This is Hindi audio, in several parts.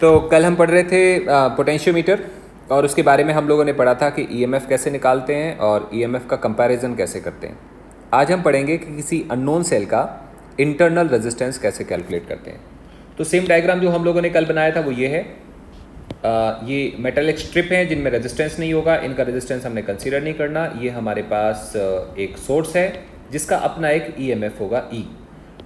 तो कल हम पढ़ रहे थे पोटेंशियोमीटर और उसके बारे में हम लोगों ने पढ़ा था कि ईएमएफ कैसे निकालते हैं और ईएमएफ का कंपैरिजन कैसे करते हैं। आज हम पढ़ेंगे कि किसी अननोन सेल का इंटरनल रेजिस्टेंस कैसे कैलकुलेट करते हैं। तो सेम डायग्राम जो हम लोगों ने कल बनाया था वो ये है। ये मेटालिक स्ट्रिप हैं जिनमें रेजिस्टेंस नहीं होगा, इनका रेजिस्टेंस हमने कंसीडर नहीं करना। ये हमारे पास एक सोर्स है जिसका अपना एक ईएमएफ होगा ई,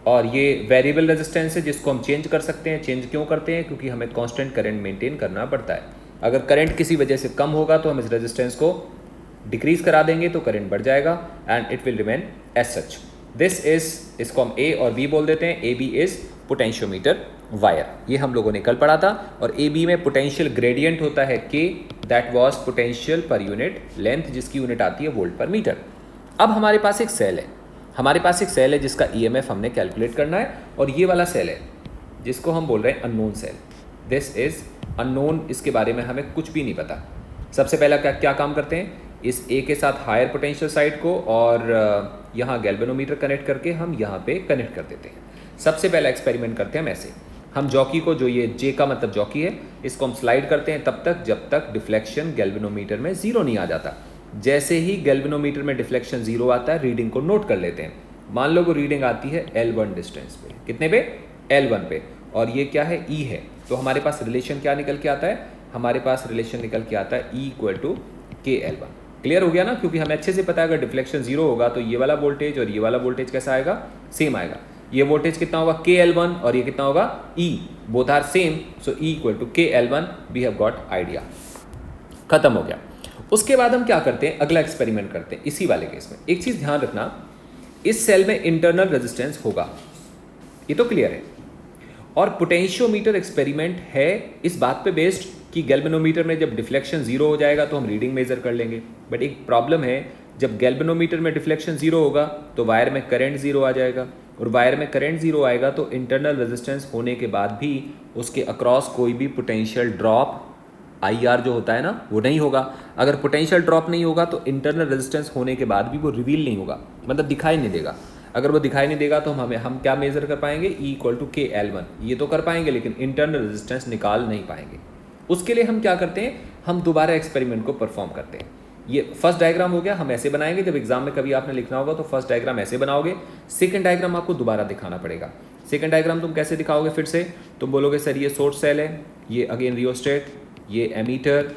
और ये वेरिएबल रेजिस्टेंस है जिसको हम चेंज कर सकते हैं। चेंज क्यों करते हैं? क्योंकि हमें कांस्टेंट करंट मेंटेन करना पड़ता है। अगर करंट किसी वजह से कम होगा तो हम इस रेजिस्टेंस को डिक्रीज करा देंगे तो करंट बढ़ जाएगा and it will remain as such. This is, इसको हम ए और बी बोल देते हैं। A B is potentiometer wire, ये हम लोगों ने कल पढ़ा था। और ए बी में पोटेंशियल ग्रेडियंट होता है K, that was potential per unit length, जिसकी यूनिट आती है वोल्ट पर मीटर। अब हमारे पास एक सेल है जिसका ईएमएफ हमने कैलकुलेट करना है, और ये वाला सेल है जिसको हम बोल रहे हैं unknown cell. This is unknown, इसके बारे में हमें कुछ भी नहीं पता। सबसे पहला क्या काम करते हैं, इस ए के साथ हायर पोटेंशियल साइड को और यहाँ गैल्वेनोमीटर कनेक्ट करके हम यहाँ पे कनेक्ट कर देते हैं। सबसे पहला एक्सपेरिमेंट करते हैं हम ऐसे। हम जॉकी को, जो ये जे का मतलब जॉकी है, इसको हम स्लाइड करते हैं तब तक जब तक डिफ्लेक्शन गैल्वेनोमीटर में जीरो नहीं आ जाता। जैसे ही गैल्वेनोमीटर में डिफ्लेक्शन जीरो आता है, रीडिंग को नोट कर लेते हैं। मान लो वो रीडिंग आती है L1 डिस्टेंस पे। कितने पे? L1 पे। और ये क्या है? E है। तो हमारे पास रिलेशन क्या निकल के आता है? हमारे पास रिलेशन निकल के आता है E equal to KL1। Clear हो गया ना? क्योंकि हमें अच्छे से पता है अगर डिफ्लेक्शन जीरो होगा तो ये वाला वोल्टेज और ये वाला वोल्टेज कैसा आएगा? सेम आएगा। ये वोल्टेज कितना होगा? KL1, और ये कितना होगा? E। Both are same, so E equal to KL1। We have got idea. खत्म हो गया। उसके बाद हम क्या करते हैं? अगला एक्सपेरिमेंट करते हैं इसी वाले केस में। एक चीज ध्यान रखना, इस सेल में इंटरनल रेजिस्टेंस होगा, ये तो क्लियर है। और पोटेंशियोमीटर एक्सपेरिमेंट है इस बात पे बेस्ड कि गैल्वेनोमीटर में जब डिफ्लेक्शन जीरो हो जाएगा तो हम रीडिंग मेजर कर लेंगे। बट एक प्रॉब्लम है, जब गैल्वेनोमीटर में डिफ्लेक्शन जीरो होगा तो वायर में करंट जीरो आ जाएगा, और वायर में करंट जीरो आएगा तो इंटरनल रेजिस्टेंस होने के बाद भी उसके अक्रॉस कोई भी पोटेंशियल ड्रॉप IR जो होता है ना, वो नहीं होगा। अगर पोटेंशियल ड्रॉप नहीं होगा तो इंटरनल रेजिस्टेंस होने के बाद भी वो रिवील नहीं होगा, मतलब दिखाई नहीं देगा। अगर वो दिखाई नहीं देगा तो हम क्या मेजर कर पाएंगे? E इक्वल टू KL1, ये तो कर पाएंगे लेकिन इंटरनल रेजिस्टेंस निकाल नहीं पाएंगे। उसके लिए हम क्या करते हैं? हम दोबारा एक्सपेरिमेंट को परफॉर्म करते हैं। ये फर्स्ट डायग्राम हो गया, हम ऐसे बनाएंगे। जब एग्जाम में कभी आपने लिखना होगा तो फर्स्ट डायग्राम ऐसे बनाओगे, सेकंड डायग्राम आपको दोबारा दिखाना पड़ेगा। सेकंड डायग्राम तुम कैसे दिखाओगे? फिर से तुम बोलोगे सर ये सोर्स सेल है, ये अगेन रियोस्टेट, ये एमीटर।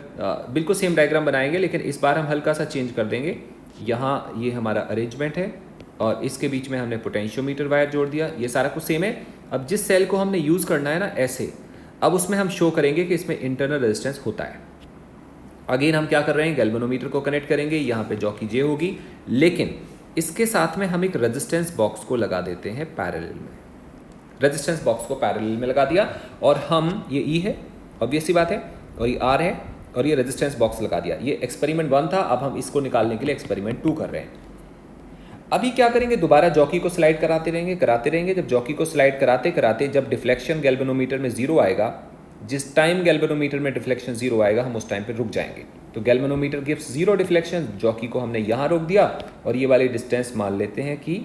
बिल्कुल सेम डायग्राम बनाएंगे लेकिन इस बार हम हल्का सा चेंज कर देंगे। यहाँ ये हमारा अरेंजमेंट है और इसके बीच में हमने पोटेंशियोमीटर वायर जोड़ दिया। ये सारा कुछ सेम है। अब जिस सेल को हमने यूज़ करना है ना ऐसे, अब उसमें हम शो करेंगे कि इसमें इंटरनल रेजिस्टेंस होता है। अगेन हम क्या कर रहे हैं? गैल्वेनोमीटर को कनेक्ट करेंगे, यहाँ पे जॉकी जे होगी, लेकिन इसके साथ में हम एक रेजिस्टेंस बॉक्स को लगा देते हैं पैरेलल में। रेजिस्टेंस बॉक्स को पैरेलल में लगा दिया और हम, ये E है ऑब्वियस सी बात है, और ये R है, और ये रेजिस्टेंस बॉक्स लगा दिया। ये एक्सपेरिमेंट 1 था, अब हम इसको निकालने के लिए एक्सपेरिमेंट 2 कर रहे हैं। अभी क्या करेंगे? दोबारा जॉकी को स्लाइड कराते रहेंगे। जब जॉकी को स्लाइड कराते कराते जब डिफ्लेक्शन गैल्वेनोमीटर में जीरो आएगा, जिस टाइम गैल्वेनोमीटर में डिफ्लेक्शन जीरो आएगा हम उस टाइम पे रुक जाएंगे। तो galvanometer gives zero deflection, jockey को हमने यहाँ रोक दिया और ये वाली डिस्टेंस मान लेते हैं कि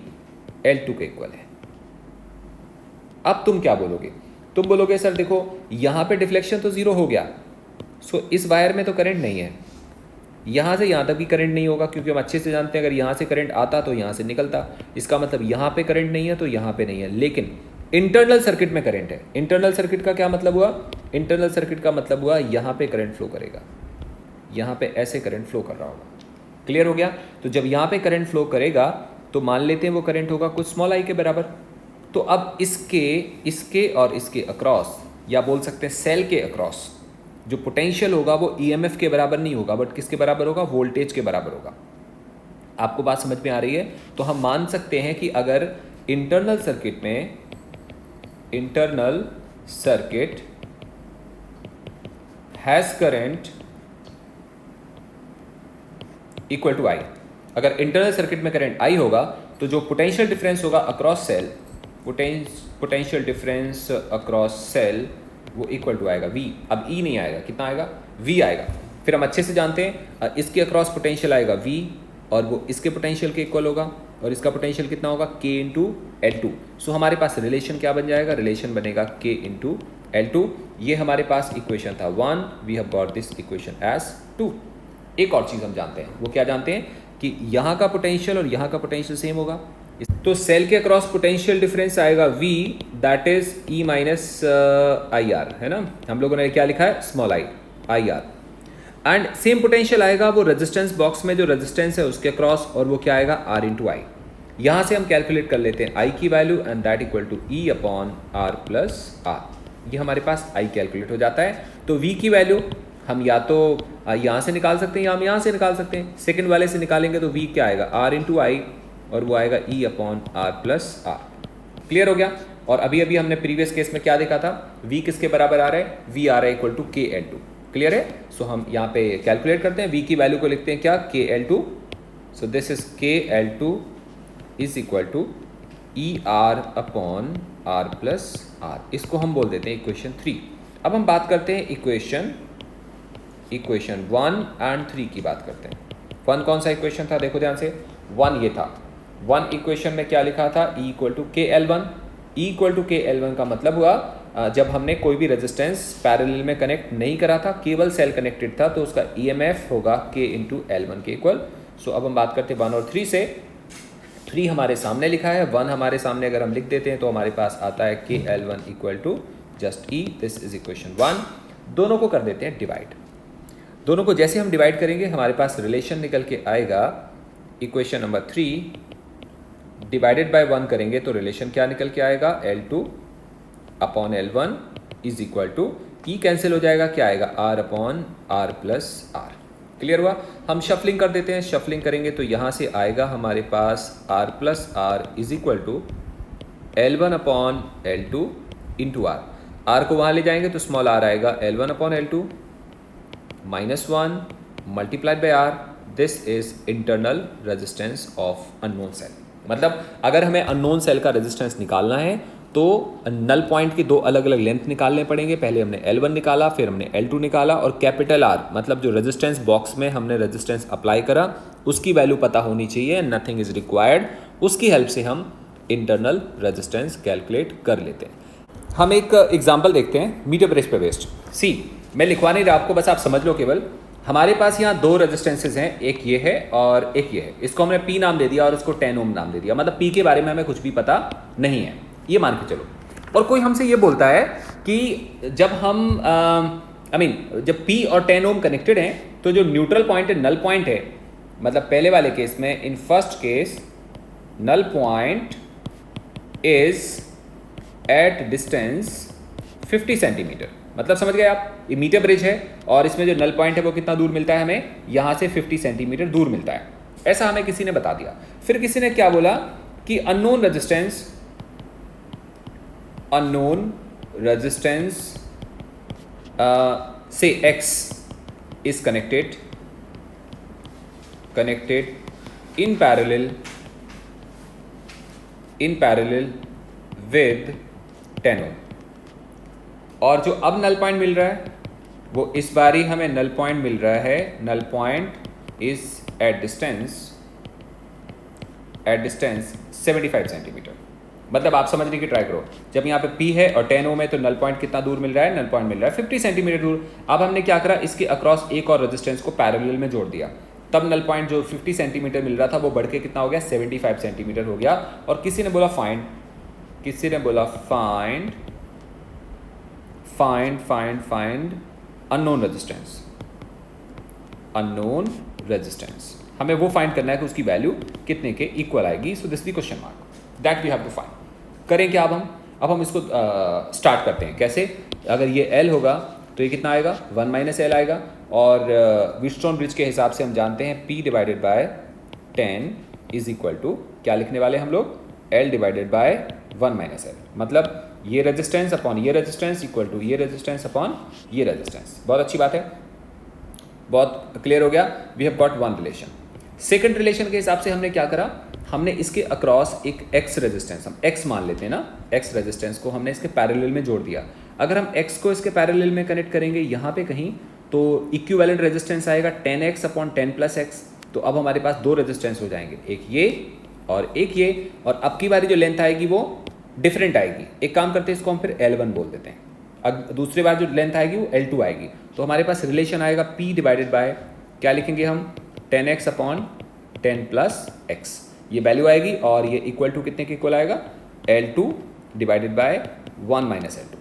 L2 के इक्वल है। अब तुम क्या बोलोगे? तुम बोलोगे सर देखो यहाँ पे डिफ्लेक्शन तो जीरो हो गया, सो इस वायर में तो करंट नहीं है, यहाँ से यहाँ तक भी करंट नहीं होगा, क्योंकि हम अच्छे से जानते हैं अगर यहाँ से करंट आता तो यहाँ से निकलता। इसका मतलब यहाँ पे करंट नहीं है तो यहाँ पे नहीं है, लेकिन इंटरनल सर्किट में करंट है। इंटरनल सर्किट का क्या मतलब हुआ? इंटरनल सर्किट का मतलब हुआ यहाँ पे करंट फ्लो करेगा, यहाँ पे ऐसे करंट फ्लो कर रहा होगा। क्लियर हो गया? तो जब यहाँ पे करंट फ्लो करेगा तो मान लेते हैं वो करंट होगा कुछ स्मॉल i के बराबर। तो अब इसके और इसके अक्रॉस, या बोल सकते हैं सेल के अक्रॉस, जो पोटेंशियल होगा वो EMF के बराबर नहीं होगा, बट किसके बराबर होगा? वोल्टेज के बराबर होगा। आपको बात समझ में आ रही है? तो हम मान सकते हैं कि अगर internal circuit has current equal to I, अगर इंटरनल सर्किट में करंट I होगा तो जो पोटेंशियल डिफरेंस होगा across cell, potential difference across cell, वो इक्वल टू आएगा V। अब E नहीं आएगा, कितना आएगा? V आएगा। फिर हम अच्छे से जानते हैं इसके अक्रॉस पोटेंशियल आएगा V, और वो इसके पोटेंशियल के इक्वल होगा, और इसका पोटेंशियल कितना होगा? K into L2। सो हमारे पास रिलेशन क्या बन जाएगा? रिलेशन बनेगा K इंटू L2, ये हमारे पास इक्वेशन था 1, we have got this equation as 2। एक और चीज़ हम जानते हैं, वो क्या जानते हैं कि यहाँ का पोटेंशियल और यहाँ का पोटेंशियल सेम होगा, तो सेल के अक्रॉस पोटेंशियल डिफरेंस आएगा V, that is E minus I R, है ना। हम लोगों ने क्या लिखा है, small I R. And same potential आएगा वो रेजिस्टेंस बॉक्स में जो रेजिस्टेंस है उसके अक्रॉस, और वो क्या आएगा, R इंटू आई। यहाँ से हम कैलकुलेट कर लेते हैं I की value, and that equal to E upon R plus R। ये हमारे पास I कैलकुलेट हो जाता है। तो V की वैल्यू हम या तो यहाँ से निकाल सकते हैं या हम यहाँ से निकाल सकते हैं। सेकंड वाले से निकालेंगे तो V क्या आएगा, R इंटू आई, और वो आएगा E upon R plus R। Clear हो गया। और अभी अभी हमने प्रीवियस केस में क्या देखा था, V किसके बराबर आ रहा है, V आ रहा है इक्वल टू KL2। क्लियर है। सो हम यहाँ पे कैलकुलेट करते हैं, V की वैल्यू को लिखते हैं क्या, KL2। So this is KL2 is equal to ER upon R plus R। इसको हम बोल देते हैं इक्वेशन 3। अब हम बात करते हैं इक्वेशन 1 एंड 3 की बात करते हैं। 1 कौन सा इक्वेशन था, देखो ध्यान से, 1 ये था। 1 इक्वेशन में क्या लिखा था, E equal to KL1। E equal to KL1 का मतलब हुआ जब हमने कोई भी रेजिस्टेंस पैरेलल में कनेक्ट नहीं करा था, केवल सेल कनेक्टेड था, तो उसका EMF होगा K इंटू L1 के इक्वल। सो अब हम बात करते हैं 1 और 3 से। 3 हमारे सामने लिखा है, 1 हमारे सामने अगर हम लिख देते हैं तो हमारे पास आता है KL1 equal to just E, this is equation 1। दोनों को कर देते हैं डिवाइड। दोनों को जैसे हम डिवाइड करेंगे हमारे पास रिलेशन निकल के आएगा, इक्वेशन नंबर 3 डिवाइडेड बाय 1 करेंगे तो रिलेशन क्या निकल के आएगा, L2 upon L1 is equal to, E cancel हो जाएगा, क्या आएगा, R upon R plus R। Clear हुआ। हम शफलिंग कर देते हैं, शफलिंग करेंगे तो यहाँ से आएगा हमारे पास R plus R is equal to L1 upon L2 into R। R को वहाँ ले जाएंगे तो स्मॉल r आएगा, L1 upon L2 minus 1 multiplied by R। This is internal resistance of unknown cell. मतलब अगर हमें अननोन सेल का रेजिस्टेंस निकालना है तो नल पॉइंट के 2 अलग अलग लेंथ निकालने पड़ेंगे। पहले हमने L1 निकाला, फिर हमने L2 निकाला, और कैपिटल R मतलब जो रेजिस्टेंस बॉक्स में हमने रेजिस्टेंस अप्लाई करा उसकी वैल्यू पता होनी चाहिए, नथिंग इज रिक्वायर्ड। उसकी हेल्प से हम इंटरनल रेजिस्टेंस कैलकुलेट कर लेते हैं। हम एक एग्जांपल देखते हैं मीटर ब्रिज पे बेस्ड। सी, मैं लिखवा नहीं रहा आपको, बस आप समझ लो केवल। हमारे पास यहाँ 2 रेजिस्टेंसेज हैं, एक ये है और एक ये है। इसको हमने P नाम दे दिया और इसको 10 ओम नाम दे दिया। मतलब P के बारे में हमें कुछ भी पता नहीं है, ये मान के चलो। और कोई हमसे ये बोलता है कि जब हम जब P और 10 ओम कनेक्टेड हैं तो जो न्यूट्रल पॉइंट है, नल पॉइंट है, मतलब पहले वाले केस में, in first case null point is at distance 50 centimetre. मतलब समझ गए आप, ये मीटर ब्रिज है और इसमें जो नल पॉइंट है वो कितना दूर मिलता है हमें, यहाँ से 50 सेंटीमीटर दूर मिलता है। ऐसा हमें किसी ने बता दिया। फिर किसी ने क्या बोला कि अननोन रेजिस्टेंस से X is connected in parallel with 10 ohm। और जो अब नल पॉइंट मिल रहा है वो इस बार ही हमें नल पॉइंट मिल रहा है, null point is at distance 75 centimetre. मतलब आप समझने की ट्राई करो, जब यहाँ पे P है और 10 ओम है तो नल पॉइंट कितना दूर मिल रहा है, नल पॉइंट मिल रहा है 50 सेंटीमीटर दूर। अब हमने क्या करा, इसके अक्रॉस एक और रेजिस्टेंस को पैरेलल में जोड़ दिया, तब नल पॉइंट जो 50 सेंटीमीटर मिल रहा था वो बढ़ के कितना हो गया, 75 सेंटीमीटर हो गया। और किसी ने बोला फाइंड अननोन रेजिस्टेंस। हमें वो फाइंड करना है कि उसकी वैल्यू कितने के इक्वल आएगी। So this the question mark that we have to find. करें क्या अब हम इसको स्टार्ट करते हैं। कैसे, अगर ये L होगा तो ये कितना आएगा, 1 माइनस L आएगा। और व्हीटस्टोन ब्रिज के हिसाब से हम जानते हैं P divided by 10 is equal to क्या लिखने वाले हम लोग, L divided by 1 minus L। मतलब ये रेजिस्टेंस अपॉन ये रेजिस्टेंस इक्वल टू ये रेजिस्टेंस अपॉन ये रेजिस्टेंस। बहुत अच्छी बात है, बहुत क्लियर हो गया। We have got one relation. Second relation के हिसाब से हमने क्या करा, हमने इसके अक्रॉस एक X रेजिस्टेंस, हम X मान लेते हैं ना, X रेजिस्टेंस को हमने इसके पैरेलल में जोड़ दिया। अगर हम X को इसके पैरेलल में कनेक्ट करेंगे यहाँ पे कहीं, तो इक्विवेलेंट रेजिस्टेंस आएगा 10X अपॉन 10 प्लस X। तो अब हमारे पास 2 रेजिस्टेंस हो जाएंगे, एक ये और एक ये। और अब की बारी जो लेंथ आएगी वो डिफरेंट आएगी। एक काम करते हैं, इसको हम फिर L1 बोल देते हैं। दूसरी बार जो लेंथ आएगी वो L2 आएगी। तो हमारे पास रिलेशन आएगा P डिवाइडेड बाय क्या लिखेंगे हम 10x अपॉन 10 प्लस x, ये वैल्यू आएगी और ये इक्वल टू कितने के इक्वल आएगा L2 divided by 1 minus L2।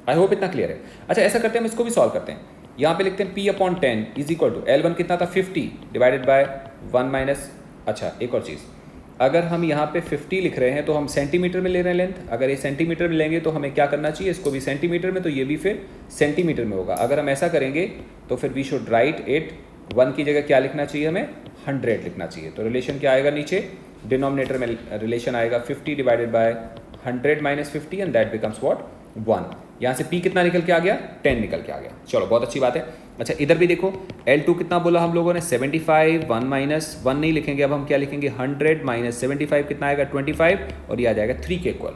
I hope इतना क्लियर है। अच्छा ऐसा करते हैं, हम इसको भी सॉल्व करते हैं। यहाँ पे लिखते हैं P upon 10 is equal to L1 कितना था 50 डिवाइडेड बाय 1 माइनस। अच्छा एक और चीज़, अगर हम यहाँ पे 50 लिख रहे हैं तो हम सेंटीमीटर में ले रहे हैं लेंथ, अगर ये सेंटीमीटर में लेंगे तो हमें क्या करना चाहिए, इसको भी सेंटीमीटर में, तो ये भी फिर सेंटीमीटर में होगा। अगर हम ऐसा करेंगे तो फिर वी शुड राइट इट 1 की जगह क्या लिखना चाहिए, हमें 100 लिखना चाहिए। तो रिलेशन क्या आएगा, नीचे डिनोमिनेटर में रिलेशन आएगा 50 divided by 100 minus 50 and that becomes what 1। यहाँ से P कितना निकल के आ गया 10 निकल के आ गया। चलो बहुत अच्छी बात है। अच्छा इधर भी देखो L2 कितना बोला हम लोगों ने 75, 1 माइनस 1 नहीं लिखेंगे, अब हम क्या लिखेंगे 100 माइनस 75 कितना आएगा 25 और ये आ जाएगा 3 के इक्वल।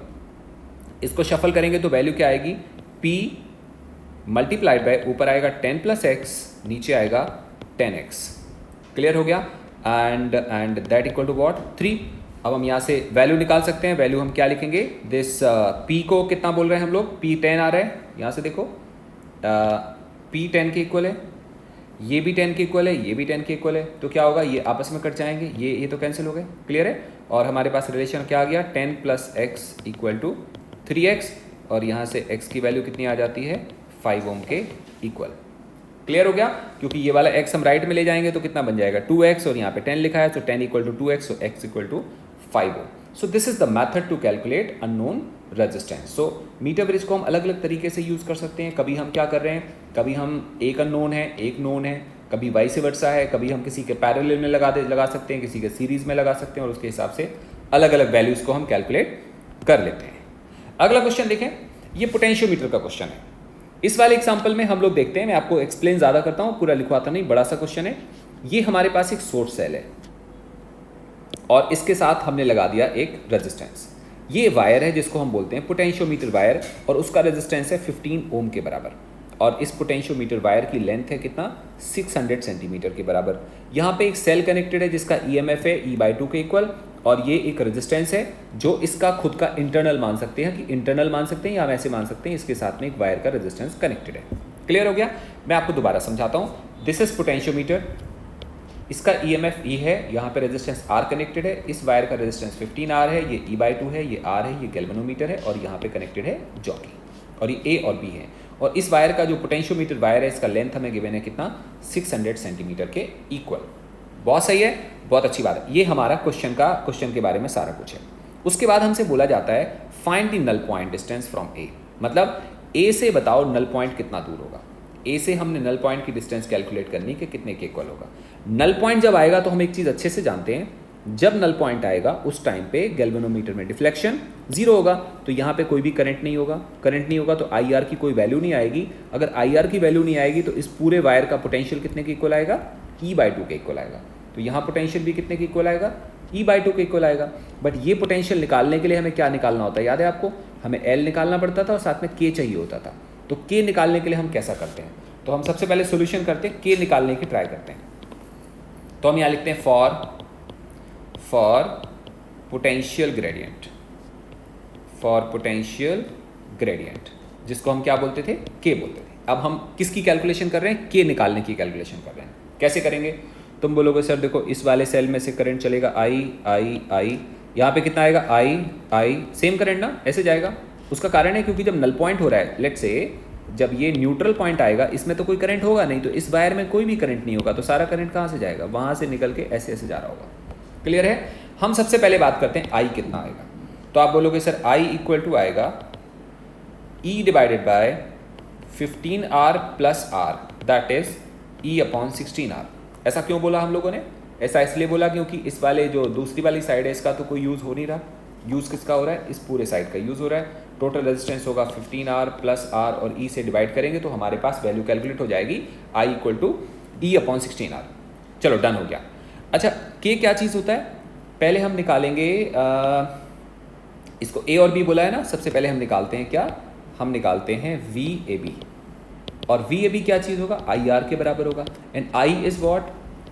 इसको शफल करेंगे तो वैल्यू क्या आएगी P मल्टीप्लाइड बाय ऊपर आएगा 10 प्लस एक्स, नीचे आएगा 10x। क्लियर हो गया। And that equal to what 3। अब हम यहाँ से वैल्यू निकाल सकते हैं। वैल्यू हम क्या लिखेंगे, दिस P को कितना बोल रहे हैं हम लोग, P 10 आ रहा है, यहाँ से देखो P 10 के इक्वल है, ये भी 10 के इक्वल है, ये भी 10 के इक्वल है, तो क्या होगा ये आपस में कट जाएंगे, ये तो कैंसिल हो गए। क्लियर है। और हमारे पास रिलेशन क्या आ गया 10 plus x equal to 3x और यहाँ से x की वैल्यू कितनी आ जाती है 5 ओम के इक्वल। क्लियर हो गया। क्योंकि ये वाला x हम राइट में ले जाएंगे तो कितना बन जाएगा 2x और यहाँ पे 10 लिखा है, तो 10 इक्वल टू 2x, सो x equal to 5 ohm. So this is the method to calculate unknown resistance. So metre bridge को हम अलग अलग तरीके से यूज़ कर सकते हैं। कभी हम क्या कर रहे हैं, कभी हम एक अननोन है एक नोन है, कभी वाइस वर्सा है, कभी हम किसी के पैरेलल में लगा सकते हैं, किसी के सीरीज़ में लगा सकते हैं और उसके हिसाब से अलग अलग वैल्यूज़ को हम कैलकुलेट कर लेते हैं। अगला क्वेश्चन देखें, ये पोटेंशियोमीटर का क्वेश्चन है। इस वाले एग्जाम्पल में हम लोग देखते हैं, मैं आपको एक्सप्लेन ज़्यादा करता हूँ, पूरा लिखवाता नहीं, बड़ा सा क्वेश्चन है। ये हमारे पास एक सोर्स सेल है और इसके साथ हमने लगा दिया एक रेजिस्टेंस। ये वायर है जिसको हम बोलते हैं पोटेंशियोमीटर वायर और उसका रेजिस्टेंस है 15 ओम के बराबर। और इस पोटेंशियोमीटर वायर की लेंथ है कितना 600 सेंटीमीटर के बराबर। यहाँ पे एक सेल कनेक्टेड है जिसका EMF है E/2 के इक्वल और ये एक रेजिस्टेंस है जो इसका खुद का इंटरनल मान सकते हैं, कि इंटरनल मान सकते हैं या हम ऐसे मान सकते हैं इसके साथ में एक वायर का रेजिस्टेंस कनेक्टेड है। क्लियर हो गया। मैं आपको दोबारा समझाता हूँ। दिस इज पोटेंशियोमीटर, इसका EMF E है, यहाँ पे रेजिस्टेंस R कनेक्टेड है, इस वायर का रेजिस्टेंस 15R है, ये E/2 है, ये R है, ये गैल्वेनोमीटर है और यहाँ पे कनेक्टेड है जॉकी और ये A और B है। और इस वायर का जो पोटेंशियोमीटर वायर है इसका लेंथ हमें गिवन है कितना 600 सेंटीमीटर के इक्वल। बहुत सही है, बहुत अच्छी बात है। ये हमारा क्वेश्चन के बारे में सारा कुछ है। उसके बाद हमसे बोला जाता है find the null point distance from A, मतलब A से बताओ नल पॉइंट कितना दूर होगा। A से हमने नल पॉइंट की डिस्टेंस कैलकुलेट करनी कि कितने के इक्वल होगा। नल पॉइंट जब आएगा तो हम एक चीज़ अच्छे से जानते हैं, जब नल पॉइंट आएगा उस टाइम पे गैल्वेनोमीटर में डिफ्लेक्शन 0 होगा, तो यहाँ पे कोई भी करंट नहीं होगा। करंट नहीं होगा तो IR की कोई वैल्यू नहीं आएगी। अगर IR की वैल्यू नहीं आएगी तो इस पूरे वायर का पोटेंशियल कितने के इक्वल आएगा E/2 के इक्वल आएगा। तो यहाँ पोटेंशियल भी कितने के इक्वल आएगा E/2 के इक्वल आएगा। बट ये पोटेंशियल निकालने के लिए हमें क्या निकालना होता है, याद है आपको, हमें L निकालना पड़ता था और साथ में K चाहिए होता था। तो K निकालने के लिए हम कैसा करते हैं, तो हम सबसे पहले सोल्यूशन करते हैं, K निकालने की ट्राई करते हैं। तो हम यहाँ लिखते हैं for potential gradient, for potential gradient, जिसको हम क्या बोलते थे K बोलते थे। अब हम किसकी कैलकुलेशन कर रहे हैं, K निकालने की कैलकुलेशन कर रहे हैं। कैसे करेंगे, तुम बोलोगे सर देखो इस वाले सेल में से करंट चलेगा I, यहाँ पे कितना आएगा I, सेम करंट ना ऐसे जाएगा। उसका कारण है क्योंकि जब नल पॉइंट हो रहा है, लेट्स से जब ये न्यूट्रल पॉइंट आएगा इसमें तो कोई करंट होगा नहीं, तो इस वायर में कोई भी करंट नहीं होगा, तो सारा करंट कहाँ से जाएगा, वहाँ से निकल के ऐसे ऐसे जा रहा होगा। क्लियर है। हम सबसे पहले बात करते हैं I कितना आएगा। तो आप बोलोगे सर I इक्वल टू आएगा E divided by 15R plus R, that is E upon 16R। ऐसा क्यों बोला हम लोगों ने, ऐसा इसलिए बोला क्योंकि इस वाले जो दूसरी वाली साइड है इसका तो कोई यूज़ हो नहीं रहा। यूज़ किसका हो रहा है, इस पूरे साइड का यूज़ हो रहा है। टोटल रेजिस्टेंस होगा 15R प्लस R और E से डिवाइड करेंगे तो हमारे पास वैल्यू कैलकुलेट हो जाएगी I equal to E upon 16R। चलो डन हो गया। अच्छा K क्या चीज़ होता है, पहले हम निकालेंगे इसको A और B बोला है ना, सबसे पहले हम निकालते हैं क्या, हम निकालते हैं VAB और VAB क्या चीज़ होगा IR के बराबर होगा। And I is what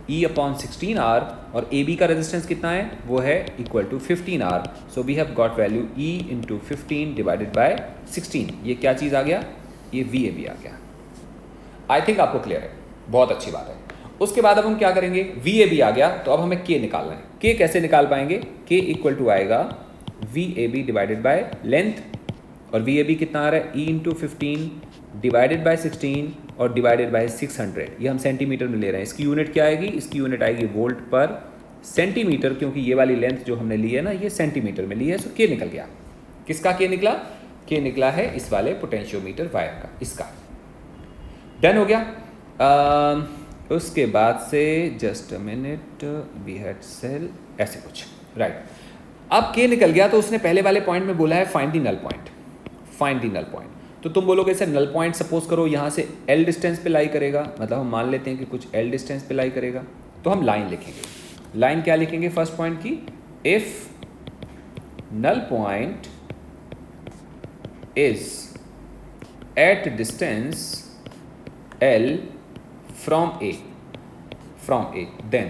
E upon 16R और AB का रेजिस्टेंस कितना है, वो है equal to 15R। So we have got value E into 15 divided by 16। ये क्या चीज़ आ गया ये वी ए बी आ गया। आई थिंक आपको क्लियर है, बहुत अच्छी बात है। उसके बाद अब हम क्या करेंगे, वी ए बी आ गया तो अब हमें के निकालना है। के कैसे निकाल पाएंगे, के इक्वल टू आएगा V A B divided by length, और वी ए बी कितना आ रहा है, ई इंटू 15 डिवाइडेड बाय 16 और डिवाइडेड बाय 600। ये हम सेंटीमीटर में ले रहे हैं। इसकी यूनिट क्या आएगी, इसकी यूनिट आएगी वोल्ट पर सेंटीमीटर, क्योंकि ये वाली लेंथ जो हमने ली है ना ये सेंटीमीटर में ली है। सो के निकल गया। किसका के निकला, के निकला है इस वाले पोटेंशियोमीटर वायर का, इसका। डन हो गया। उसके बाद से just a minute, we had cell, ऐसे कुछ, राइट। अब के निकल गया तो उसने पहले वाले पॉइंट में बोला है find the null point, find the null point. तो तुम बोलोगे सर नल पॉइंट सपोज करो यहाँ से एल डिस्टेंस पे लाई करेगा, मतलब हम मान लेते हैं कि कुछ एल डिस्टेंस पे लाई करेगा, तो हम लाइन लिखेंगे। लाइन क्या लिखेंगे फर्स्ट पॉइंट की, if null point is at distance L from A, then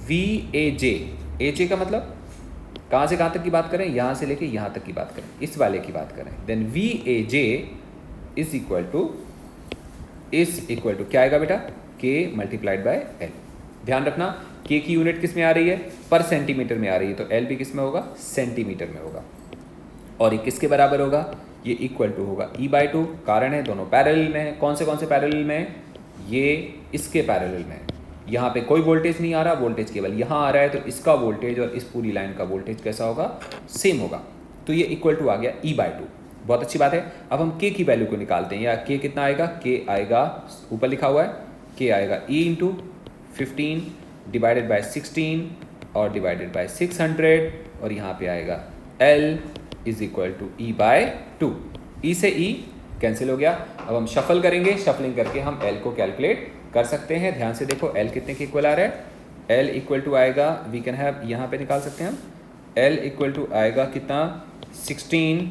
VAJ का मतलब कहाँ से कहाँ तक की बात करें, यहाँ से लेके यहाँ तक की बात करें, इस वाले की बात करें, then VAJ is equal to क्या आएगा बेटा, K मल्टीप्लाइड बाय L। ध्यान रखना K की यूनिट किस में आ रही है, पर सेंटीमीटर में आ रही है, तो L भी किस में होगा, सेंटीमीटर में होगा। और ये किसके बराबर होगा, ये इक्वल टू होगा E/2। कारण है दोनों पैरेलल में है। कौन से पैरेलल में, ये इसके पैरेलल में है। यहाँ पे कोई वोल्टेज नहीं आ रहा, वोल्टेज केवल यहाँ आ रहा है, तो इसका वोल्टेज और इस पूरी लाइन का वोल्टेज कैसा होगा, सेम होगा। तो ये इक्वल टू आ गया E/2। बहुत अच्छी बात है। अब हम के की वैल्यू को निकालते हैं, या के कितना आएगा, के आएगा ऊपर लिखा हुआ है, के आएगा E इंटू 15 डिवाइडेड बाय 16 और डिवाइडेड बाय 600, और यहाँ पे आएगा L is equal to E/2। E से E कैंसिल हो गया। अब हम शफल करेंगे, शफलिंग करके हम L को कैलकुलेट कर सकते हैं। ध्यान से देखो L कितने के इक्वल आ रहा है, L इक्वल टू आएगा, वी कैन हैव, यहाँ पे निकाल सकते हैं हम, L इक्वल टू आएगा कितना, 16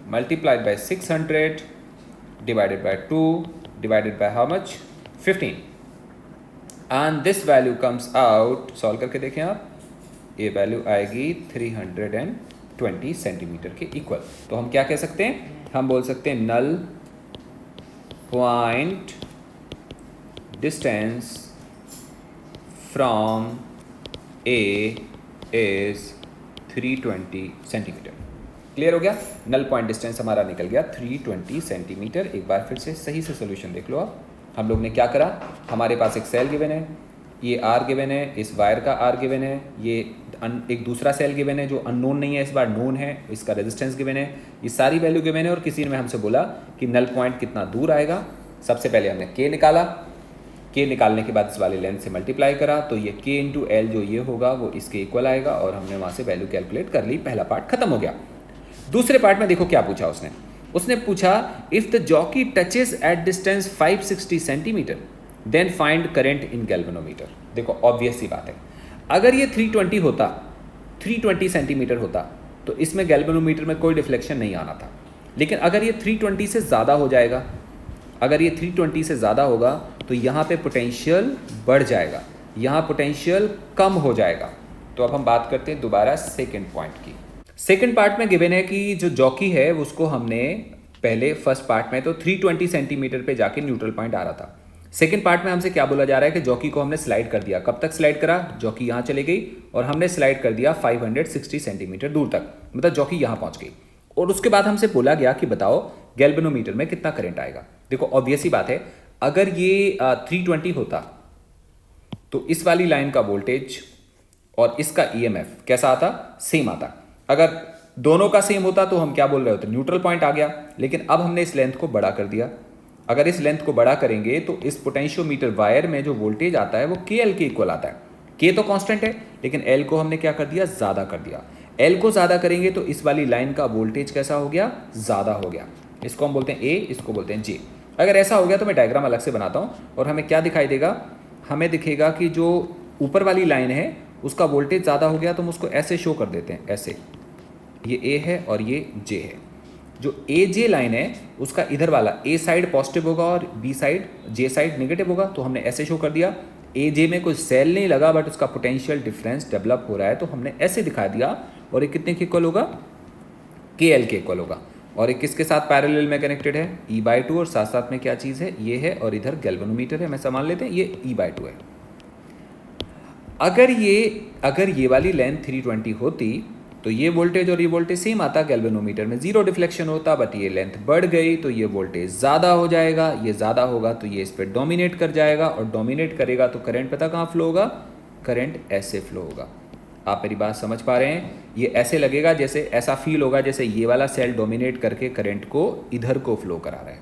multiplied by 600 divided by 2 divided by how much, 15, and this value comes out, solve करके देखें आप, ये वैल्यू आएगी 320 सेंटीमीटर के इक्वल। तो हम क्या कह सकते हैं, हम बोल सकते हैं null point distance from A is 320 centimetre. Clear हो गया, नल पॉइंट डिस्टेंस हमारा निकल गया 320 सेंटीमीटर। एक बार फिर से सही से सोल्यूशन देख लो आप। हम लोग ने क्या करा, हमारे पास एक सेल गिवन है, ये आर गिवन है, इस वायर का आर गिवन है, ये एक दूसरा सेल गिवन है जो अननोन नहीं है, इस बार नोन है, इसका रेजिस्टेंस गिवन है, ये सारी वैल्यू गिवन है। और किसी ने हमसे बोला कि नल पॉइंट कितना दूर आएगा। सबसे पहले हमने के निकाला, के निकालने के बाद इस वाले लेंथ से मल्टीप्लाई करा, तो ये के इंटू एल जो ये होगा वो इसके इक्वल आएगा, और हमने वहाँ से वैल्यू कैलकुलेट कर ली। पहला पार्ट खत्म हो गया। दूसरे पार्ट में देखो क्या पूछा उसने पूछा if the jockey touches at distance 560 centimetre then find current in galvanometer. देखो ऑब्वियस सी बात है, अगर ये 320 होता, 320 सेंटीमीटर होता, तो इसमें गैल्वेनोमीटर में कोई डिफ्लेक्शन नहीं आना था। लेकिन अगर ये 320 से ज़्यादा हो जाएगा, अगर ये 320 से ज़्यादा होगा तो यहाँ पे पोटेंशियल बढ़ जाएगा, यहाँ पोटेंशियल कम हो जाएगा। तो अब हम बात करते हैं दोबारा सेकेंड पॉइंट की। सेकेंड पार्ट में गिवन है कि जो जॉकी है उसको हमने पहले फर्स्ट पार्ट में तो 320 सेंटीमीटर पे जाके न्यूट्रल पॉइंट आ रहा था। सेकेंड पार्ट में हमसे क्या बोला जा रहा है कि जॉकी को हमने स्लाइड कर दिया। कब तक स्लाइड करा, जॉकी यहाँ चले गई और हमने स्लाइड कर दिया 560 सेंटीमीटर दूर तक, मतलब जॉकी यहाँ पहुँच गई। और उसके बाद हमसे बोला गया कि बताओ गैल्वेनोमीटर में कितना करंट आएगा। देखो ऑब्वियस ही बात है, अगर ये 320 होता तो इस वाली लाइन का वोल्टेज और इसका ईएमएफ कैसा आता, सेम आता। अगर दोनों का सेम होता तो हम क्या बोल रहे होते, न्यूट्रल पॉइंट आ गया। लेकिन अब हमने इस लेंथ को बड़ा कर दिया। अगर इस लेंथ को बड़ा करेंगे तो इस पोटेंशियोमीटर वायर में जो वोल्टेज आता है वो के एल के इक्वल आता है। के तो कांस्टेंट है, लेकिन एल को हमने क्या कर दिया, ज़्यादा कर दिया। एल को ज़्यादा करेंगे तो इस वाली लाइन का वोल्टेज कैसा हो गया, ज़्यादा हो गया। इसको हम बोलते हैं ए, इसको बोलते हैं जे। अगर ऐसा हो गया तो मैं डायग्राम अलग से बनाता हूँ और हमें क्या दिखाई देगा, हमें दिखेगा कि जो ऊपर वाली लाइन है उसका वोल्टेज ज़्यादा हो गया तो हम उसको ऐसे शो कर देते हैं, ऐसे, ये ए है और ये जे है। जो ए जे लाइन है उसका इधर वाला ए साइड पॉजिटिव होगा और बी साइड, जे साइड नेगेटिव होगा, तो हमने ऐसे शो कर दिया। ए जे में कोई सेल नहीं लगा बट उसका पोटेंशियल डिफरेंस डेवलप हो रहा है, तो हमने ऐसे दिखा दिया। और ये कितने के इक्वल होगा, के एल के इक्वल होगा। और एक किसके साथ पैरेलल में कनेक्टेड है, E/2, और साथ साथ में क्या चीज़ है, ये है, और इधर गैल्वेनोमीटर है, मैं मान लेते हैं ये E/2 है। अगर ये वाली लेंथ 320 होती तो ये वोल्टेज और ये वोल्टेज सेम आता, गैल्वेनोमीटर में जीरो डिफ्लेक्शन होता, बट ये लेंथ बढ़ गई तो ये वोल्टेज ज़्यादा हो जाएगा, ये ज़्यादा होगा तो ये इस पर डोमिनेट कर जाएगा, और डोमिनेट करेगा तो करंट पता कहाँ फ्लो होगा, करंट ऐसे फ्लो होगा। आप मेरी बात समझ पा रहे हैं, ये ऐसे लगेगा जैसे, ऐसा फील होगा जैसे ये वाला सेल डोमिनेट करके करंट को इधर को फ्लो करा रहा है।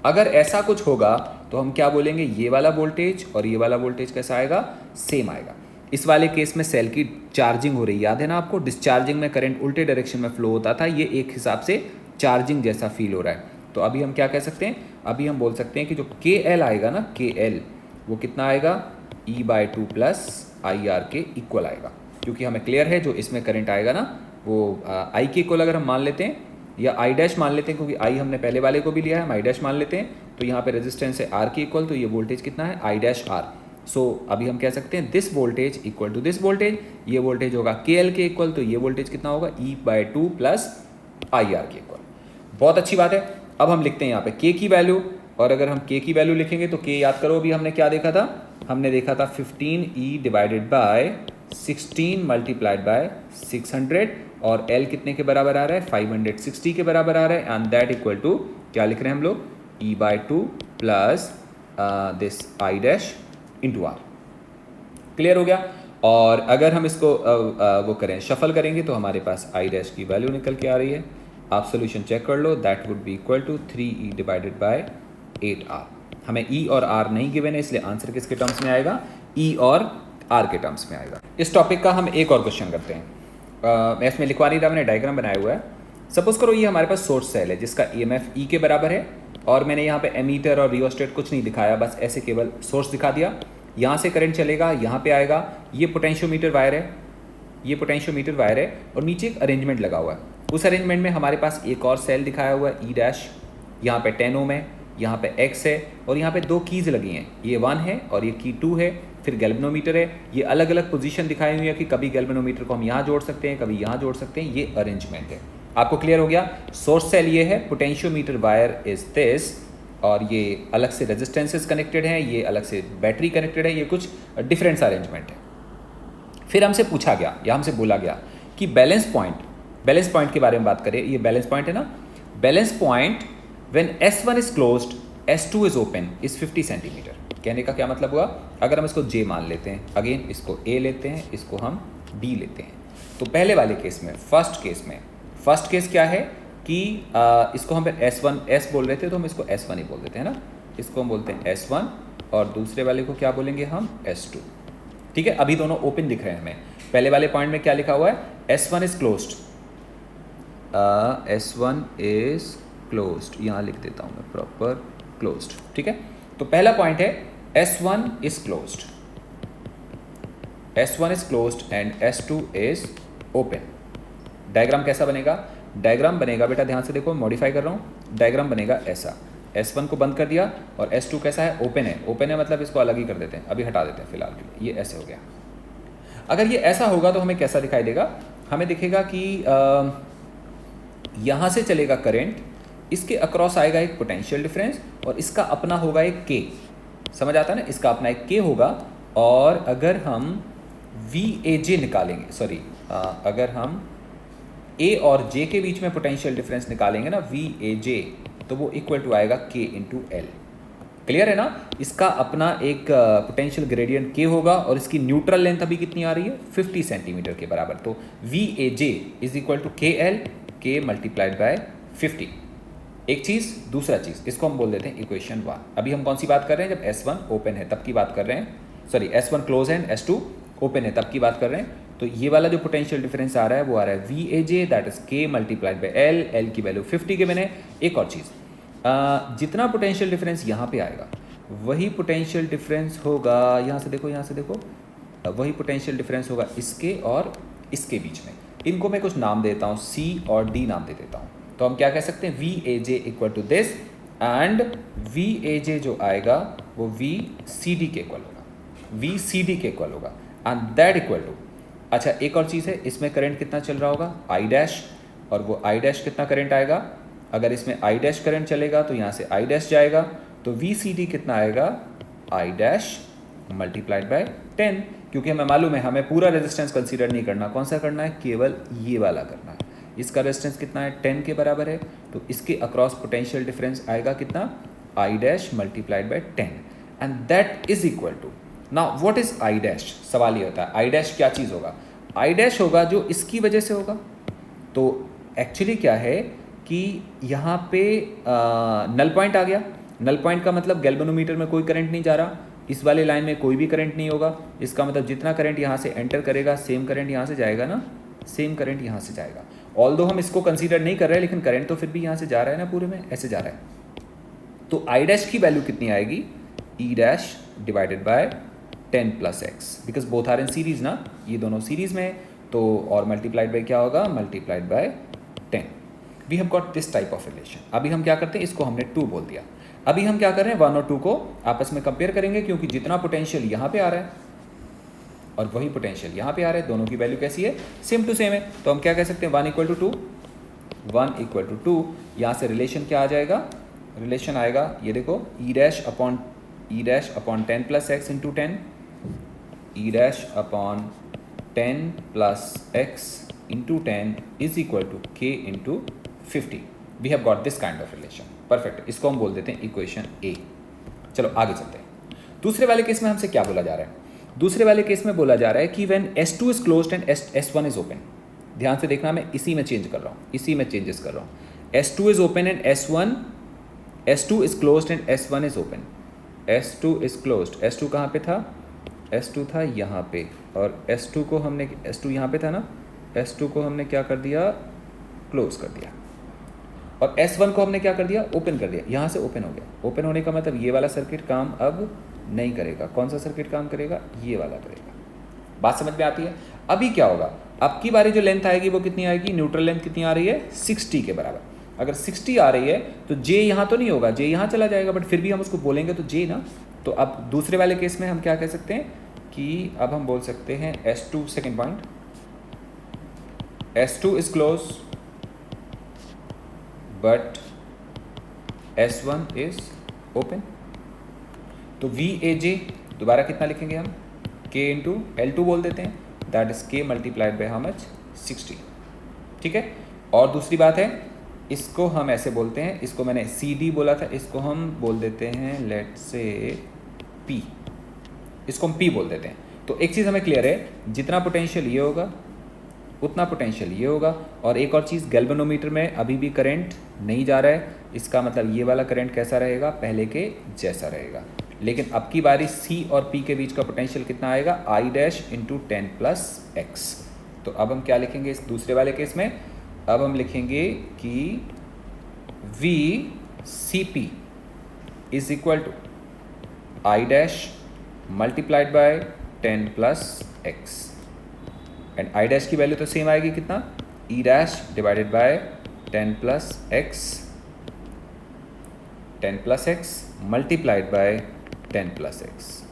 अगर ऐसा कुछ होगा तो हम क्या बोलेंगे, ये वाला वोल्टेज और ये वाला वोल्टेज कैसा आएगा, सेम आएगा। इस वाले केस में सेल की चार्जिंग हो रही, याद है ना आपको, डिस्चार्जिंग में करंट उल्टे डायरेक्शन में फ्लो होता था, ये एक हिसाब से चार्जिंग जैसा फील हो रहा है। तो अभी हम क्या कह सकते हैं, अभी हम बोल सकते हैं कि जो KL आएगा ना, KL वो कितना आएगा, E/2 प्लस IR के इक्वल आएगा, क्योंकि हमें क्लियर है जो इसमें करंट आएगा ना वो I के इक्वल अगर हम मान लेते हैं, या I' मान लेते हैं, क्योंकि I हमने पहले वाले को भी लिया है, हम I' मान लेते हैं, तो यहाँ पे रेजिस्टेंस है R के इक्वल, तो ये वोल्टेज कितना है, I'/R। सो अभी हम कह सकते हैं this voltage equal to this voltage, ये वोल्टेज होगा KL के इक्वल, तो ये वोल्टेज कितना होगा, E/2 प्लस IR के इक्वल। बहुत अच्छी बात है। अब हम लिखते हैं यहाँ पे K की वैल्यू, और अगर हम K की वैल्यू लिखेंगे तो K याद करो, अभी हमने क्या देखा था, हमने देखा था 15E divided by 16 multiplied by 600, और L कितने के बराबर आ रहा है, 560 के बराबर आ रहा है, एंड दैट इक्वल टू क्या लिख रहे हैं हम लोग, E/2 plus this I' into R। Clear हो गया। और अगर हम इसको वो करें, शफल करेंगे, तो हमारे पास I' की वैल्यू निकल के आ रही है, आप सोल्यूशन चेक कर लो, that would be equal to 3E divided by 8R। हमें E और R नहीं गिवन है, इसलिए आंसर किसके टर्म्स में आएगा, E और R के टर्म्स में आएगा। इस टॉपिक का हम एक और क्वेश्चन करते हैं। मैं इसमें लिखवा नहीं रहा, मैंने डायग्राम बनाया हुआ है। सपोज करो ये हमारे पास सोर्स सेल है जिसका EMF E के बराबर है, और मैंने यहाँ पे एमीटर और रियोस्टेट कुछ नहीं दिखाया, बस ऐसे केवल सोर्स दिखा दिया। यहाँ से करंट चलेगा, यहाँ पे आएगा, ये पोटेंशियोमीटर वायर है, ये पोटेंशियोमीटर वायर है, और नीचे एक अरेंजमेंट लगा हुआ है। उस अरेंजमेंट में हमारे पास एक और सेल दिखाया हुआ है E', यहाँ पे 10 ओम है, यहाँ पे X है, और यहाँ पे दो कीज़ लगी हैं, ये 1 है और ये की 2 है, फिर गैल्वेनोमीटर है। ये अलग अलग पोजीशन दिखाई हुई है कि कभी गैल्वेनोमीटर को हम यहाँ जोड़ सकते हैं, कभी यहाँ जोड़ सकते हैं, ये अरेंजमेंट है। आपको क्लियर हो गया। सोर्स सेल ये है, पोटेंशियोमीटर वायर इज दिस, और ये अलग से रेजिस्टेंसेस कनेक्टेड हैं, ये अलग से बैटरी कनेक्टेड है, ये कुछ डिफरेंट अरेंजमेंट है। फिर हमसे पूछा गया या हमसे बोला गया कि बैलेंस पॉइंट के बारे में बात करें। ये बैलेंस पॉइंट है ना, balance point when S1 is closed S2 is open is 50 centimetre. कहने का क्या मतलब हुआ, अगर हम इसको J मान लेते हैं, अगेन इसको A लेते हैं, इसको हम B लेते हैं, तो पहले वाले केस में, फर्स्ट केस क्या है कि इसको हम S1 S बोल रहे थे, तो हम इसको S1 ही बोल देते हैं ना, इसको हम बोलते हैं S1, और दूसरे वाले को क्या बोलेंगे हम, S2। ठीक है, अभी दोनों ओपन दिख रहे हैं हमें। पहले वाले पॉइंट में क्या लिखा हुआ है, S1 is closed, S1 is closed, यहाँ लिख देता हूँ मैं प्रॉपर, क्लोज्ड। ठीक है, तो पहला पॉइंट है S1 is closed, S1 is closed end S2 is open. Diagram कैसा बनेगा, डायग्राम बनेगा बेटा, ध्यान से देखो, मॉडिफाई कर रहा हूँ, डायग्राम बनेगा ऐसा, S1 को बंद कर दिया, और S2 कैसा है, ओपन है, मतलब इसको अलग ही कर देते हैं, अभी हटा देते हैं फिलहाल के लिए, ये ऐसे हो गया। अगर ये ऐसा होगा तो हमें कैसा दिखाई देगा, हमें दिखेगा कि यहाँ से चलेगा करंट, इसके अक्रॉस आएगा एक पोटेंशियल डिफरेंस, और इसका अपना होगा एक K, समझ आता है ना, इसका अपना एक K होगा। और अगर हम VAJ निकालेंगे, सॉरी, अगर हम A और J के बीच में पोटेंशियल डिफरेंस निकालेंगे ना, VAJ, तो वो इक्वल टू आएगा K इंटू L। क्लियर है ना, इसका अपना एक पोटेंशियल ग्रेडियंट K होगा, और इसकी न्यूट्रल लेंथ अभी कितनी आ रही है, 50 सेंटीमीटर के बराबर। तो VAJ is equal to KL, K multiplied by 50। एक चीज़, दूसरा चीज़, इसको हम बोल देते हैं इक्वेशन 1। अभी हम कौन सी बात कर रहे हैं, जब S1 ओपन है तब की बात कर रहे हैं, सॉरी S1 क्लोज है, S2 ओपन है तब की बात कर रहे हैं। तो ये वाला जो पोटेंशियल डिफरेंस आ रहा है वो आ रहा है VAJ, that is K multiplied bye L, L की वैल्यू 50 के मैंने। एक और चीज़, जितना पोटेंशियल डिफरेंस यहाँ पे आएगा वही पोटेंशियल डिफरेंस होगा, यहाँ से देखो, वही पोटेंशियल डिफरेंस होगा इसके और इसके बीच में। इनको मैं कुछ नाम देता हूँ, C और D नाम दे देता हूँ। तो हम क्या कह सकते हैं, VAJ equal to this, and VAJ जो आएगा वो VCD के इक्वल होगा, एंड दैट इक्वल टू, अच्छा एक और चीज़ है, इसमें करंट कितना चल रहा होगा, I', और वो I' कितना करंट आएगा, अगर इसमें आई डैश करंट चलेगा तो यहाँ से आई डैश जाएगा, तो वी सी डी कितना आएगा, आई डैश मल्टीप्लाइड बाय 10, क्योंकि हमें मालूम है हमें पूरा रेजिस्टेंस कंसीडर नहीं करना, कौन सा करना है, केवल ये वाला करना है। इसका रेजिस्टेंस कितना है, 10 के बराबर है, तो इसके अक्रॉस पोटेंशियल डिफरेंस आएगा कितना, I dash multiplied by 10, and that is equal to, now what is I dash, सवाल ये होता है आई डैश क्या चीज़ होगा, आई डैश होगा जो इसकी वजह से होगा। तो एक्चुअली क्या है कि यहाँ पे नल पॉइंट आ गया, नल पॉइंट का मतलब गैल्वेनोमीटर में कोई करंट नहीं जा रहा, इस वाले लाइन में कोई भी करंट नहीं होगा, इसका मतलब जितना करंट यहाँ से एंटर करेगा सेम करंट यहाँ से जाएगा ना, सेम करंट यहाँ से जाएगा। ऑल्दो हम इसको कंसीडर नहीं कर रहे हैं, लेकिन करंट तो फिर भी यहाँ से जा रहा है ना, पूरे में ऐसे जा रहा है। तो आई डैश की वैल्यू कितनी आएगी, E dash divided by 10 plus x, because both are in series ना, ये दोनों सीरीज में है, तो और मल्टीप्लाइड बाय क्या होगा, multiplied by 10। We have got this type of relation. अभी हम क्या करते हैं, इसको हमने 2 बोल दिया, अभी हम क्या कर रहे हैं, 1 और 2 को आपस में कंपेयर करेंगे, क्योंकि जितना पोटेंशियल यहाँ पे आ रहा है और वही पोटेंशियल यहाँ पे आ रहा है, दोनों की वैल्यू कैसी है, सेम टू सेम है। तो हम क्या कह सकते हैं, 1 इक्वल टू 2, 1 इक्वल टू 2, यहाँ से रिलेशन क्या आ जाएगा, रिलेशन आएगा ये देखो, E dash upon 10 plus x into 10, E dash upon 10 plus x into 10 is equal to K into 50। We have got this kind of relation, perfect. इसको हम बोल देते हैं इक्वेशन ए। चलो आगे चलते हैं। दूसरे वाले केस में हमसे क्या बोला जा रहा है, दूसरे वाले केस में बोला जा रहा है कि when S2 is closed end S1 is open. ध्यान से देखना, मैं इसी में चेंज कर रहा हूँ, इसी में चेंजेस कर रहा हूँ। S2 is open and S2 is closed end S1 is open. S2 is closed, S2 कहाँ पे था, S2 था यहाँ पे, और S2 को हमने, S2 यहाँ पे था ना, S2 को हमने क्या कर दिया, क्लोज कर दिया, और S1 को हमने क्या कर दिया, ओपन कर दिया। यहाँ से ओपन हो गया, ओपन होने का मतलब ये वाला सर्किट काम अब नहीं करेगा। कौन सा सर्किट काम करेगा, ये वाला करेगा। बात समझ में आती है। अभी क्या होगा, अब की बारी जो लेंथ आएगी वो कितनी आएगी, न्यूट्रल लेंथ कितनी आ रही है, 60 के बराबर। अगर 60 आ रही है तो J यहाँ तो नहीं होगा, J यहाँ चला जाएगा, बट फिर भी हम उसको बोलेंगे तो J ना। तो अब दूसरे वाले केस में हम क्या कह सकते हैं कि अब हम बोल सकते हैं S2, second point, S2 is close but S1 is open. तो VAJ दोबारा कितना लिखेंगे हम, K इंटू L2 बोल देते हैं, that is K multiplied by how much, 60। ठीक है। और दूसरी बात है, इसको हम ऐसे बोलते हैं, इसको मैंने CD बोला था, इसको हम बोल देते हैं लेट से P, इसको हम P बोल देते हैं। तो एक चीज़ हमें क्लियर है, जितना पोटेंशियल ये होगा उतना पोटेंशियल ये होगा। और एक और चीज़, गैल्वेनोमीटर में अभी भी करंट नहीं जा रहा है, इसका मतलब ये वाला करंट कैसा रहेगा, पहले के जैसा रहेगा। लेकिन अब की बारी C और P के बीच का पोटेंशियल कितना आएगा, I dash into 10 plus x. तो अब हम क्या लिखेंगे इस दूसरे वाले केस में, अब हम लिखेंगे कि VCP is equal to I dash multiplied by 10 plus x, and I dash की वैल्यू तो सेम आएगी कितना, E dash divided by 10 plus x multiplied by 10 plus x.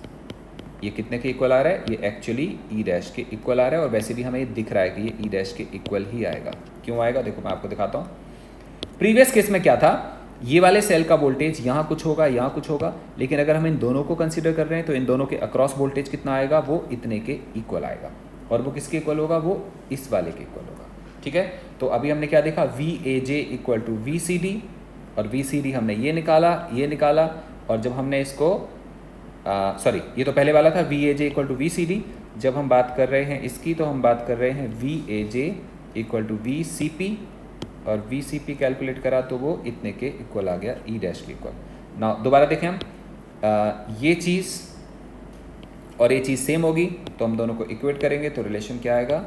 ये कितने के इक्वल आ रहा है, ये एक्चुअली E डैश के इक्वल आ रहा है, और वैसे भी हमें ये दिख रहा है कि ये E डैश के इक्वल ही आएगा। क्यों आएगा, देखो मैं आपको दिखाता हूँ। प्रीवियस केस में क्या था, ये वाले सेल का वोल्टेज यहाँ कुछ होगा, यहाँ कुछ होगा, लेकिन अगर हम इन दोनों को कंसीडर कर रहे हैं तो इन दोनों के अक्रॉस वोल्टेज कितना आएगा, वो इतने के इक्वल आएगा। और वो किसके इक्वल होगा, वो इस वाले के इक्वल होगा। ठीक है। तो अभी हमने क्या देखा, VAJ इक्वल टू VCD, और VCD हमने ये निकाला, और जब हमने इसको सॉरी ये तो पहले वाला था, VAJ इक्वल टू VCD। जब हम बात कर रहे हैं इसकी, तो हम बात कर रहे हैं VAJ इक्वल टू VCP, और VCP कैलकुलेट करा तो वो इतने के इक्वल आ गया, E डैश के इक्वल। ना दोबारा देखें हम, ये चीज़ और ये चीज़ सेम होगी, तो हम दोनों को इक्वेट करेंगे, तो रिलेशन क्या आएगा,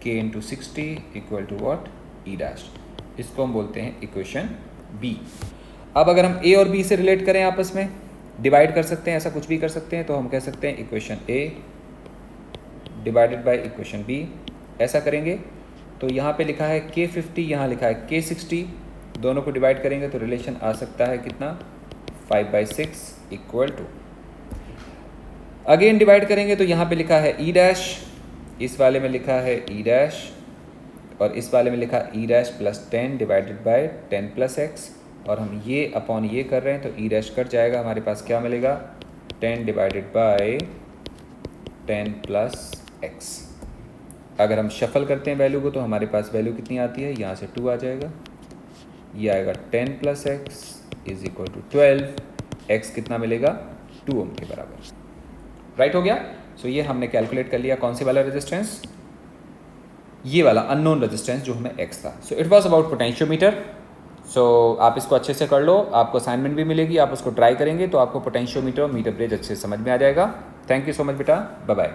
K into 60 equal to what, E dash. इसको हम बोलते हैं इक्वेशन B। अब अगर हम A और B से रिलेट करें, आपस में डिवाइड कर सकते हैं, ऐसा कुछ भी कर सकते हैं, तो हम कह सकते हैं equation A divided by equation B। ऐसा करेंगे तो यहाँ पे लिखा है K50, यहाँ लिखा है K60, दोनों को डिवाइड करेंगे तो रिलेशन आ सकता है कितना, 5/6 इक्वल टू, अगेन डिवाइड करेंगे तो यहाँ पे लिखा है E डैश, इस वाले में लिखा है E डैश, और इस वाले में लिखा ई dash plus 10 divided by 10 plus x, और हम ये अपॉन ये कर रहे हैं तो ई डैश कट जाएगा, हमारे पास क्या मिलेगा 10 डिवाइडेड बाय 10 प्लस एक्स। अगर हम शफल करते हैं वैल्यू को तो हमारे पास वैल्यू कितनी आती है, यहाँ से 2 आ जाएगा, ये आएगा 10 plus x is equal to 12, x कितना मिलेगा 2 ओम के बराबर। राइट हो गया। सो ये हमने कैलकुलेट कर लिया कौन से वाला रेजिस्टेंस, ये वाला अननोन रेजिस्टेंस जो हमें एक्स था। So it was about potentiometer. So आप इसको अच्छे से कर लो, आपको असाइनमेंट भी मिलेगी, आप उसको ट्राई करेंगे तो आपको पोटेंशियोमीटर और मीटर ब्रिज अच्छे से समझ में आ जाएगा। थैंक यू सो मच बेटा, बाय बाय।